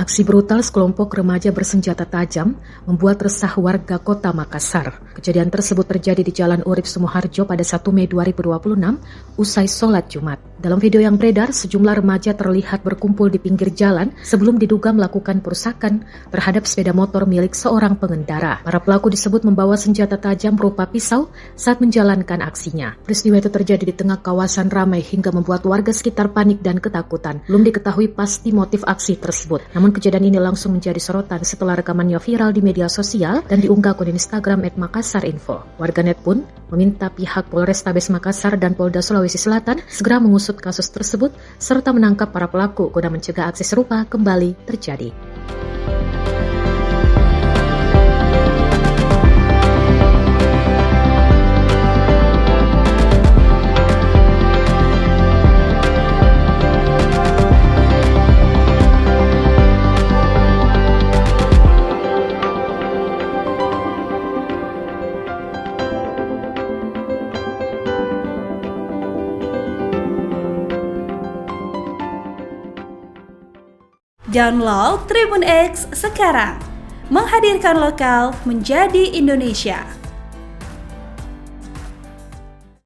Aksi brutal sekelompok remaja bersenjata tajam membuat resah warga kota Makassar. Kejadian tersebut terjadi di Jalan Urip Sumoharjo pada 1 Mei 2026 usai sholat Jumat. Dalam video yang beredar, sejumlah remaja terlihat berkumpul di pinggir jalan sebelum diduga melakukan perusakan terhadap sepeda motor milik seorang pengendara. Para pelaku disebut membawa senjata tajam berupa pisau saat menjalankan aksinya. Peristiwa itu terjadi di tengah kawasan ramai hingga membuat warga sekitar panik dan ketakutan. Belum diketahui pasti motif aksi tersebut. Namun kejadian ini langsung menjadi sorotan setelah rekamannya viral di media sosial dan diunggah akun Instagram @makassarinfo. Warganet pun meminta pihak Polrestabes Makassar dan Polda Sulawesi Selatan segera mengusut kasus tersebut serta menangkap para pelaku guna mencegah aksi serupa kembali terjadi. Download Tribun X sekarang, menghadirkan lokal menjadi Indonesia.